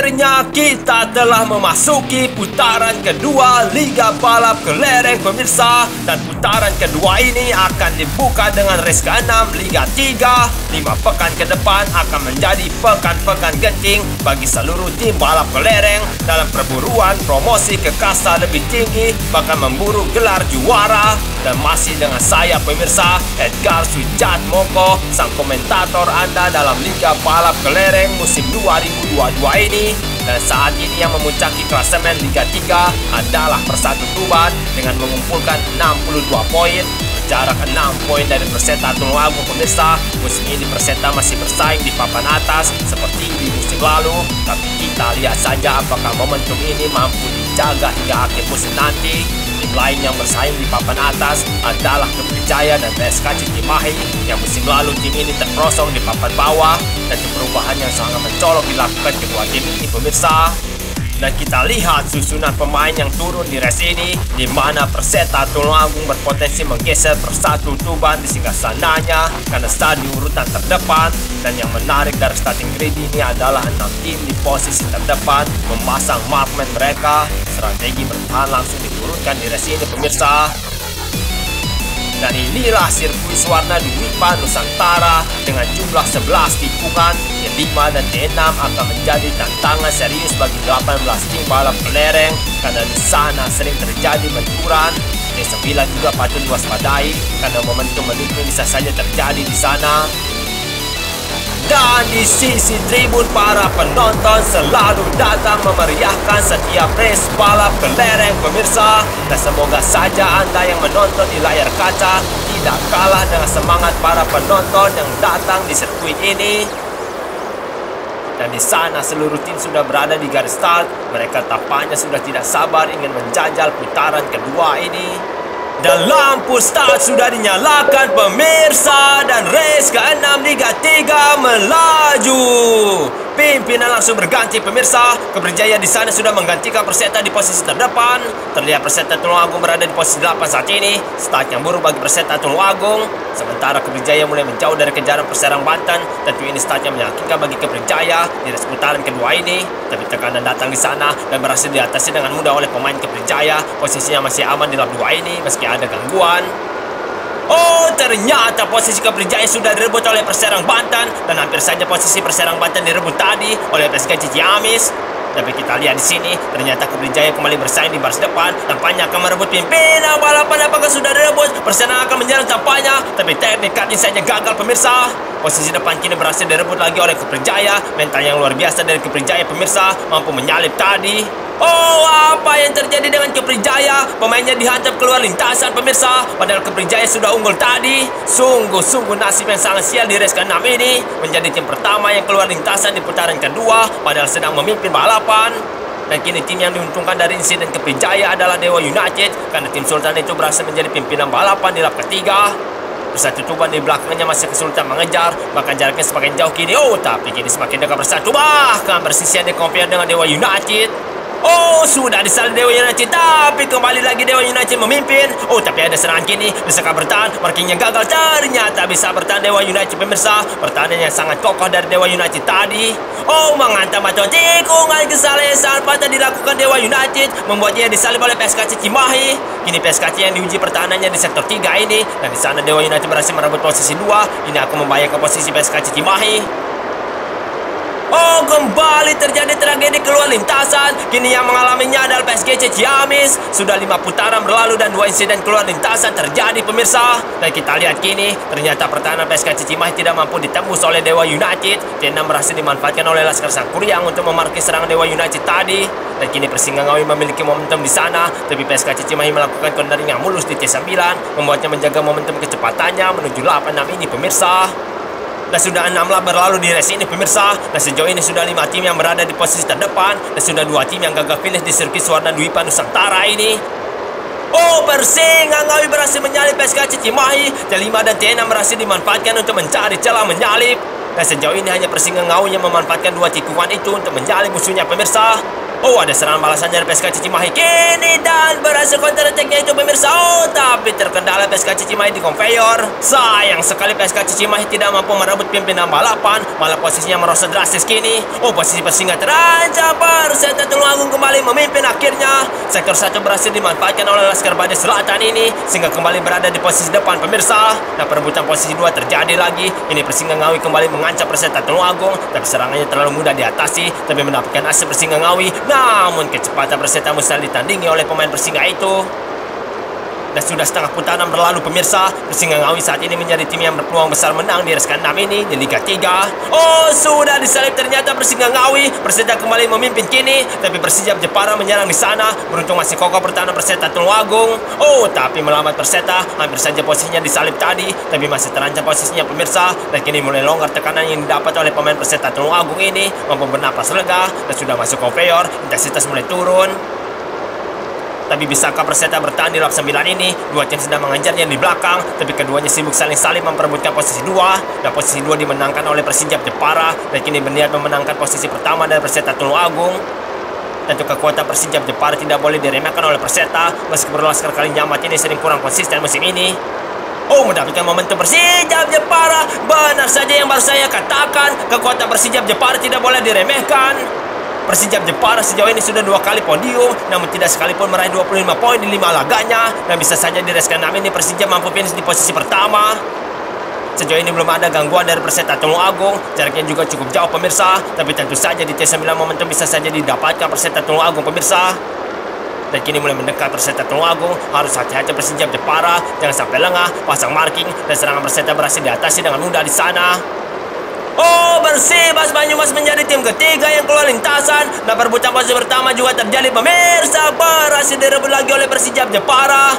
akhirnya kita telah memasuki putaran kedua Liga Balap Kelereng pemirsa. Dan putaran kedua ini akan dibuka dengan race ke-6 Liga 3. 5 pekan ke depan akan menjadi pekan-pekan genting bagi seluruh tim balap kelereng dalam perburuan promosi ke kasta lebih tinggi, bahkan memburu gelar juara. Dan masih dengan saya pemirsa, Edgar Sujatmoko, sang komentator Anda dalam Liga Balap Kelereng musim 2022 ini. Dan saat ini yang memuncaki klasemen Liga 3 adalah Persatu Tuban dengan mengumpulkan 62 poin. Jarak 6 poin dari Perseta Tulungagung pemirsa. Musim ini Perseta masih bersaing di papan atas seperti di musim lalu. Tapi kita lihat saja apakah momentum ini mampu dijaga hingga akhir musim nanti. Tim lain yang bersaing di papan atas adalah Kepercaya dan PSKC Cimahi, yang musim lalu tim ini terperosok di papan bawah. Dan perubahan yang sangat mencolok dilakukan kedua tim ini pemirsa. Dan kita lihat susunan pemain yang turun di race ini, di mana Perseta Tulungagung berpotensi menggeser Persatu Tuban di singgasananya karena start di urutan terdepan. Dan yang menarik dari starting grid ini adalah 6 tim di posisi terdepan memasang markman mereka. Strategi bertahan langsung diturunkan di race ini pemirsa. Dan inilah sirkuit warna Dwipa Nusantara dengan jumlah 11 tikungan. T5 dan T6 akan menjadi tantangan serius bagi 18 tim balap kelereng karena di sana sering terjadi benturan. T9 juga patut diwaspadai karena momentum mendukung bisa saja terjadi di sana. Dan di sisi tribun, para penonton selalu datang memeriahkan setiap race balap kelereng pemirsa. Dan semoga saja Anda yang menonton di layar kaca tidak kalah dengan semangat para penonton yang datang di sirkuit ini. Dan di sana seluruh tim sudah berada di garis start. Mereka tampaknya sudah tidak sabar ingin menjajal putaran kedua ini. Dan lampu start sudah dinyalakan pemirsa. Dan race ke-6 Liga 3 melaju. Pimpinan langsung berganti pemirsa. Kepercaya di sana sudah menggantikan Perseta di posisi terdepan. Terlihat Perseta Tulungagung berada di posisi 8 saat ini. Start yang buruk bagi Perseta Tulungagung. Sementara Kepercaya mulai menjauh dari kejaran Perserang Banten. Tentu ini start yang meyakinkan bagi Kepercaya di race putaran kedua ini. Tapi tekanan datang di sana dan berhasil diatasi dengan mudah oleh pemain Kepercaya. Posisinya masih aman di lap 2 ini meski ada gangguan. Oh, ternyata posisi Kepercaya sudah direbut oleh Perserang Banten. Dan hampir saja posisi Perserang Banten direbut tadi oleh PSKC Ciamis. Tapi kita lihat di sini, ternyata Kepercaya kembali bersaing di baris depan. Tampaknya akan merebut pimpinan balapan. Apakah sudah direbut? Perserang akan menyerang tampaknya. Tapi teknik cutting saja gagal pemirsa. Posisi depan kini berhasil direbut lagi oleh Kepercaya. Mental yang luar biasa dari Kepercaya pemirsa, mampu menyalip tadi. Oh, apa yang terjadi dengan Kepercaya? Pemainnya dihantam keluar lintasan pemirsa. Padahal Kepercaya sudah unggul tadi. Sungguh-sungguh nasib yang sangat sial di race ke-6 ini. Menjadi tim pertama yang keluar lintasan di putaran kedua padahal sedang memimpin balapan. Dan kini tim yang diuntungkan dari insiden Kepercaya adalah Dewa United, karena tim Sultan itu berhasil menjadi pimpinan balapan di lap ketiga. Persatu Tuban di belakangnya masih kesulitan mengejar, bahkan jaraknya semakin jauh kini. Oh, tapi kini semakin dekat Persatu, bahkan bersisian di compare dengan Dewa United. Oh, sudah disalib Dewa United, tapi kembali lagi Dewa United memimpin. Oh, tapi ada serangan kini, bisakah bertahan? Markingnya gagal, ternyata bisa bertahan Dewa United pemirsa. Pertahanan yang sangat kokoh dari Dewa United tadi. Oh, menghantam batuan tikungan, kesalahan yang sangat fatal dilakukan Dewa United, membuatnya disalib oleh PSKC Cimahi. Kini PSKC yang diuji pertahanannya di sektor 3 ini. Dan di sana Dewa United berhasil merebut posisi 2. Ini akan membahayakan posisi PSKC Cimahi. Oh, kembali terjadi tragedi keluar lintasan. Kini yang mengalaminya adalah PSKC Ciamis. Sudah 5 putaran berlalu dan 2 insiden keluar lintasan terjadi pemirsa. Dan kita lihat kini, ternyata pertahanan PSKC Cimahi tidak mampu ditembus oleh Dewa United. T6 berhasil dimanfaatkan oleh Laskar Sangkuriang untuk memarkir serangan Dewa United tadi. Dan kini Persinggangawi memiliki momentum di sana. Tapi PSKC Cimahi melakukan cornering yang mulus di T9, membuatnya menjaga momentum kecepatannya menuju lap 6 ini pemirsa. Dan sudah 6 lap berlalu di race ini pemirsa. Dan sejauh ini sudah 5 tim yang berada di posisi terdepan. Dan sudah 2 tim yang gagal finish di sirkuit warna Dwipa Nusantara ini. Oh, Persinggangawi berhasil menyalip PSKC Cimahi. T5 dan T6 berhasil dimanfaatkan untuk mencari celah menyalip. Dan sejauh ini hanya Persinggangawi yang memanfaatkan 2 tikungan itu untuk menyalip musuhnya pemirsa. Oh, ada serangan balasan dari PSK Cicimahi kini dan berhasil counter attack-nya itu pemirsa. Oh, tapi terkendala PSK Cicimahi di conveyor. Sayang sekali PSK Cicimahi tidak mampu merebut pimpinan balapan, malah posisinya merosot drastis kini. Oh, posisi Persinga terancam. Perseta Tulungagung kembali memimpin akhirnya. Sektor 1 berhasil dimanfaatkan oleh Laskar Baja Selatan ini sehingga kembali berada di posisi depan pemirsa. Nah, perebutan posisi 2 terjadi lagi. Ini Persingga Ngawi kembali mengancam Perseta Tulungagung, tapi serangannya terlalu mudah diatasi, tapi mendapatkan asis Persingga Ngawi. Namun kecepatan Perseta mustahil ditandingi oleh pemain Persingga itu. Dan sudah setengah putaran berlalu pemirsa. Persingga Ngawi saat ini menjadi tim yang berpeluang besar menang di res ke-6 ini di Liga 3. Oh, sudah disalip ternyata Persingga Ngawi. Perseta kembali memimpin kini, tapi Persijap Jepara menyerang di sana. Beruntung masih kokoh pertahanan Perseta Tulungagung. Oh, tapi melambat Perseta, hampir saja posisinya disalip tadi, tapi masih terancam posisinya pemirsa. Dan kini mulai longgar tekanan yang didapat oleh pemain Perseta Tulungagung ini, mampu bernapas lega dan sudah masuk conveyor. Intensitas mulai turun. Tapi bisakah Perseta bertahan di lap 9 ini? Dua tim sedang mengejarnya di belakang, tapi keduanya sibuk saling salib memperebutkan posisi 2. Dan posisi 2 dimenangkan oleh Persijap Jepara, dan kini berniat memenangkan posisi pertama dari Perseta Tulungagung. Tentu kekuatan Persijap Jepara tidak boleh diremehkan oleh Perseta, meskipun Laskar Kalinyamat ini sering kurang konsisten musim ini. Oh, mendapatkan momentum Persijap Jepara. Benar saja yang baru saya katakan, kekuatan Persijap Jepara tidak boleh diremehkan. Persijap Jepara sejauh ini sudah 2 kali podium, namun tidak sekalipun meraih 25 poin di 5 laganya. Dan bisa saja di res ke-6 ini Persijap mampu finish di posisi pertama. Sejauh ini belum ada gangguan dari Perseta Tulungagung, jaraknya juga cukup jauh pemirsa. Tapi tentu saja di T9 momentum bisa saja didapatkan Perseta Tulungagung pemirsa. Dan kini mulai mendekat Perseta Tulungagung, harus hati-hati Persijap Jepara, jangan sampai lengah, pasang marking, dan serangan Perseta berhasil diatasi dengan mudah di sana. Oh, Persibas Banyumas menjadi tim ketiga yang keluar lintasan. Dan perebutan posisi pertama juga terjadi pemirsa. Berhasil direbut lagi oleh Persijap Jepara.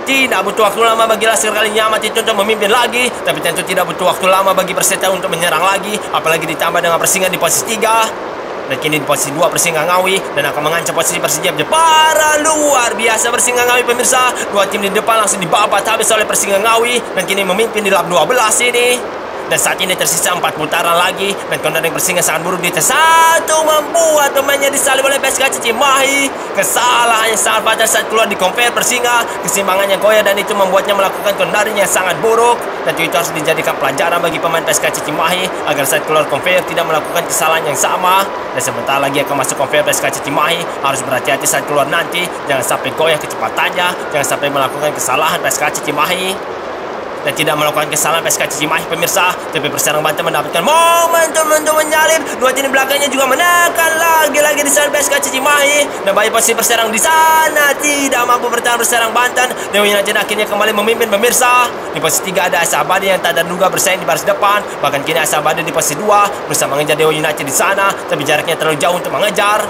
Tidak butuh waktu lama bagi Laskar Kalinyamat itu untuk memimpin lagi, tapi tentu tidak butuh waktu lama bagi Perseta untuk menyerang lagi, apalagi ditambah dengan Persingga di posisi 3. Dan kini di posisi 2 Persingga Ngawi dan akan mengancam posisi Persijap Jepara. Luar biasa Persingga Ngawi pemirsa. Dua tim di depan langsung dibabat habis oleh Persingga Ngawi dan kini memimpin di lap 12 ini. Dan saat ini tersisa 4 putaran lagi, dan countering Persingga sangat buruk di T1 membuat pemainnya disalib oleh PSK Cicimahi. Kesalahan yang sangat fatal saat keluar di conveyor Persingga, keseimbangannya goyah dan itu membuatnya melakukan countering yang sangat buruk. Dan itu harus dijadikan pelajaran bagi pemain PSK Cicimahi agar saat keluar conveyor tidak melakukan kesalahan yang sama. Dan sebentar lagi akan masuk conveyor PSK Cicimahi, harus berhati-hati saat keluar nanti, jangan sampai goyah kecepatannya, jangan sampai melakukan kesalahan PSK Cicimahi. Dan tidak melakukan kesalahan PSK Cicimahi pemirsa, tapi Persarang Banten mendapatkan momentum untuk menyalip. Dua tim belakangnya juga menekan lagi-lagi di sana PSK Cicimahi. Dan bayi posisi Persarang di sana tidak mampu bertahan Persarang Banten. Dewa United akhirnya kembali memimpin pemirsa. Di posisi 3 ada AS Abadi yang tak terduga bersaing di baris depan. Bahkan kini AS Abadi di posisi 2 berusaha mengejar Dewa United di sana, tapi jaraknya terlalu jauh untuk mengejar.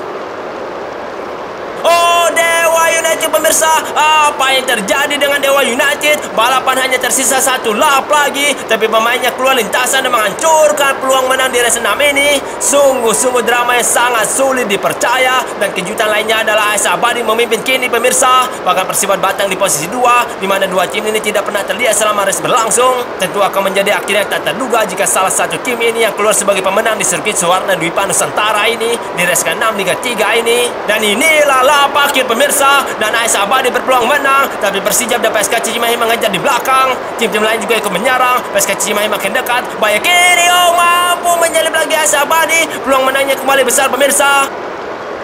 Oh, Dewa United pemirsa, apa yang terjadi dengan Dewa United? Balapan hanya tersisa 1 lap lagi, tapi pemainnya keluar lintasan dan menghancurkan peluang menang di res 6 ini. Sungguh-sungguh drama yang sangat sulit dipercaya. Dan kejutan lainnya adalah AS Abadi memimpin kini pemirsa. Bahkan Persibat Batang di posisi 2, di mana dua tim ini tidak pernah terlihat selama res berlangsung. Tentu akan menjadi akhir yang tak terduga jika salah satu tim ini yang keluar sebagai pemenang di sirkuit Suwarna Dwipa Nusantara ini di res ke-6 Liga 3 ini. Dan inilah lap akhir pemirsa, dan AS Abadi berpeluang menang, tapi Persijap dan PSK Cicimahi mengejar di belakang. Tim-tim lain juga ikut menyerang. PSK Cicimahi makin dekat, bahaya kiri, oh mampu menyalip lagi AS Abadi. Peluang menangnya kembali besar pemirsa.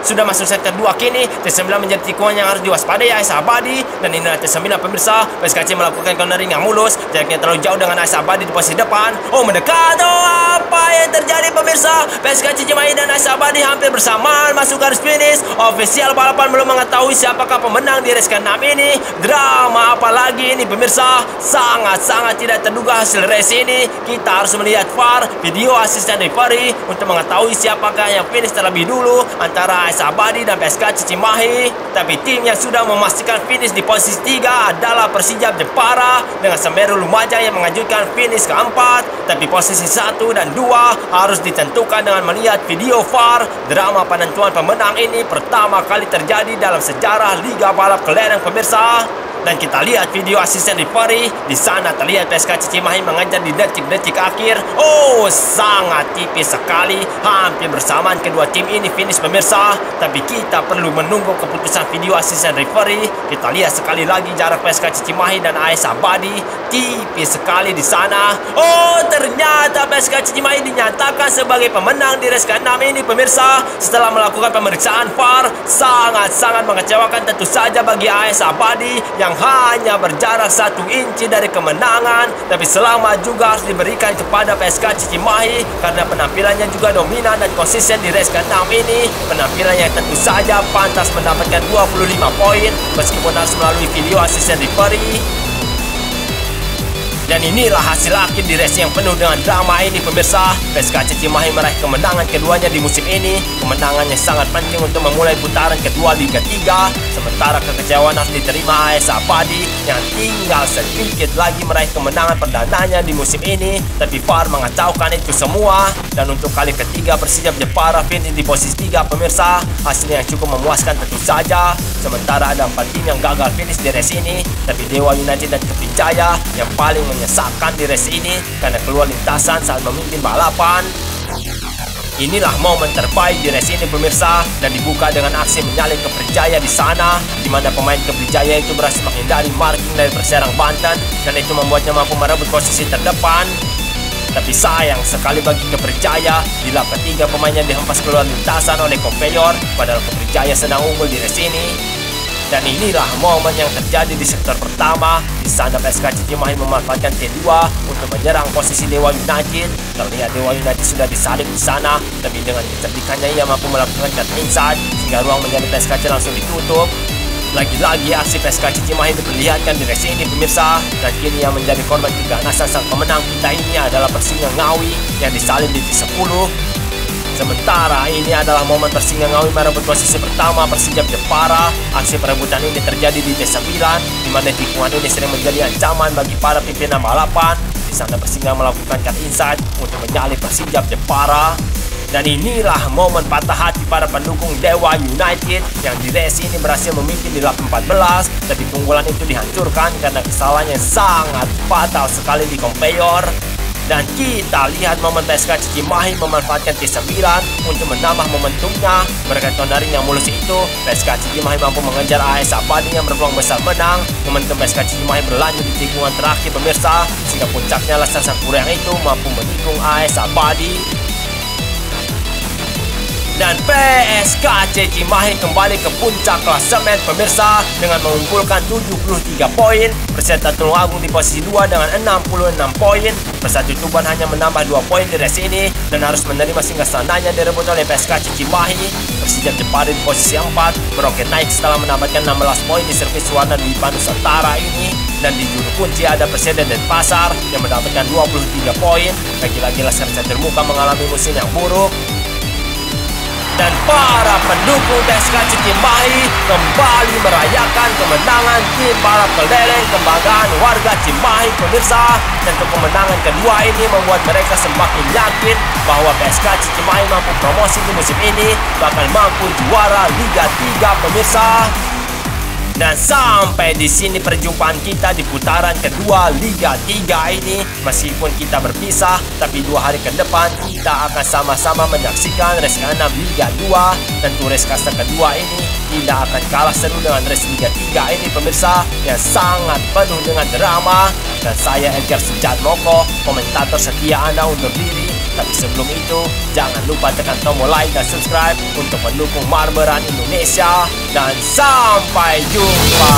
Sudah masuk sektor 2 kini, T9 menjadi tikungan yang harus diwaspadai AS Abadi. Dan inilah T9 pemirsa, PSKC melakukan countering yang mulus, jaraknya terlalu jauh dengan AS Abadi di posisi depan. Oh, mendekat, oh apa yang terjadi pemirsa? PSK Cicimahi dan AS Abadi hampir bersamaan masuk garis finish. Ofisial balapan belum mengetahui siapakah pemenang di res ke-6 ini. Drama apa lagi ini pemirsa? Sangat-sangat tidak terduga hasil race ini. Kita harus melihat VAR, video asisten referee, untuk mengetahui siapakah yang finish terlebih dulu antara AS Abadi dan PSK Cicimahi. Tapi tim yang sudah memastikan finish di posisi 3 adalah Persijap Jepara dengan Semeru Lumajang yang mengajukan finish keempat. Tapi posisi 1 dan 2 harus ditentukan dengan melihat video VAR. Drama penentuan pemenang ini pertama kali terjadi dalam sejarah Liga Balap Kelereng pemirsa. Dan kita lihat video asisten referee. Di sana terlihat PSK Cimahi mengejar di detik-detik akhir. Oh, sangat tipis sekali. Hampir bersamaan kedua tim ini finish pemirsa. Tapi kita perlu menunggu keputusan video asisten referee. Kita lihat sekali lagi jarak PSK Cimahi dan AS Abadi. Tipis sekali di sana. Oh, ternyata PSK Cimahi dinyatakan sebagai pemenang di race ke-6 ini pemirsa. Setelah melakukan pemeriksaan VAR, sangat-sangat mengecewakan tentu saja bagi AS Abadi yang hanya berjarak 1 inci dari kemenangan. Tapi selamat juga harus diberikan kepada PSK Cimahi karena penampilannya juga dominan dan konsisten di race ke-6 ini. Penampilan yang tentu saja pantas mendapatkan 25 poin meskipun harus melalui video asisten referee. Dan inilah hasil akhir di race yang penuh dengan drama ini pemirsa. PSK Cimahi meraih kemenangan keduanya di musim ini. Kemenangan yang sangat penting untuk memulai putaran kedua Liga 3. Sementara kekecewaan harus diterima AS Abadi yang tinggal sedikit lagi meraih kemenangan perdananya di musim ini. Tapi VAR mengacaukan itu semua. Dan untuk kali ketiga Persija Jepara finish di posisi 3 pemirsa. Hasil yang cukup memuaskan tentu saja. Sementara ada 4 tim yang gagal finish di race ini. Tapi Dewa United dan Keprijaya yang paling menyesakkan di race ini karena keluar lintasan saat memimpin balapan. Inilah momen terbaik di race ini pemirsa, dan dibuka dengan aksi menyalip Keprijaya di sana, di mana pemain Keprijaya itu berhasil menghindari marking dari Perserang Banten dan itu membuatnya mampu merebut posisi terdepan. Tapi sayang sekali bagi Keprijaya, di lap ketiga pemainnya dihempas keluar lintasan oleh Kompeyor, padahal Keprijaya sedang unggul di race ini. Dan inilah momen yang terjadi di sektor pertama. Di sana PSK Cimahi memanfaatkan T2 untuk menyerang posisi Dewa United. Terlihat Dewa United sudah disalip di sana, tapi dengan kecerdikannya ia mampu melakukan cut inside sehingga ruang menjadi PSKC langsung ditutup. Lagi-lagi aksi PSK Cimahi diperlihatkan di race ini pemirsa, dan kini yang menjadi korban keganasan sang pemenang kita ini adalah Persingga Ngawi yang disalip di T10. Sementara ini adalah momen Persingga Ngawi merebut posisi pertama Persija Jepara. Aksi perebutan ini terjadi di T9, di mana tikungan ini sering menjadi ancaman bagi para pimpinan balapan. Di sana Persingga melakukan cut inside untuk menyalip Persija Jepara. Dan inilah momen patah hati para pendukung Dewa United yang di race ini berhasil memimpin di lap 14, tapi keunggulan itu dihancurkan karena kesalahan yang sangat fatal sekali di Kompeyor. Dan kita lihat momen PSK Cimahi memanfaatkan T9 untuk menambah momentumnya. Berkat tondaring yang mulus itu, PSK Cimahi mampu mengejar AS Abadi yang berpeluang besar menang. Momentum PSK Cimahi berlanjut di tikungan terakhir pemirsa, sehingga puncaknya Lester Sampurna yang itu mampu menikung AS Abadi. Dan PSK Cimahi kembali ke puncak klasemen pemirsa dengan mengumpulkan 73 poin. Persita Tulungagung di posisi 2 dengan 66 poin. Persatu Tuban hanya menambah 2 poin di race ini dan harus menerima singgasananya direbut oleh PSK Cimahi. Persija Jepara di posisi 4 meroket naik setelah mendapatkan 16 poin di servis warna di Nusantara ini. Dan di juru kunci ada Perseda Denpasar yang mendapatkan 23 poin. Lagi-lagi Laskar Termuka mengalami musim yang buruk. Dan para pendukung PSK Cimahi kembali merayakan kemenangan tim balap kelereng kebanggaan warga Cimahi pemirsa. Dan kemenangan kedua ini membuat mereka semakin yakin bahwa PSK Cimahi mampu promosi di musim ini, bahkan mampu juara Liga 3 pemirsa. Dan sampai di sini perjumpaan kita di putaran kedua Liga 3 ini. Meskipun kita berpisah, tapi 2 hari ke depan kita akan sama-sama menyaksikan race ke-6 Liga 2. Tentu race kasta kedua ini tidak akan kalah seru dengan race Liga 3 ini pemirsa, yang sangat penuh dengan drama. Dan saya Edgar Sujatmoko, komentator setia Anda undur diri. Tapi sebelum itu, jangan lupa tekan tombol like dan subscribe untuk mendukung Marberan Indonesia. Dan sampai jumpa.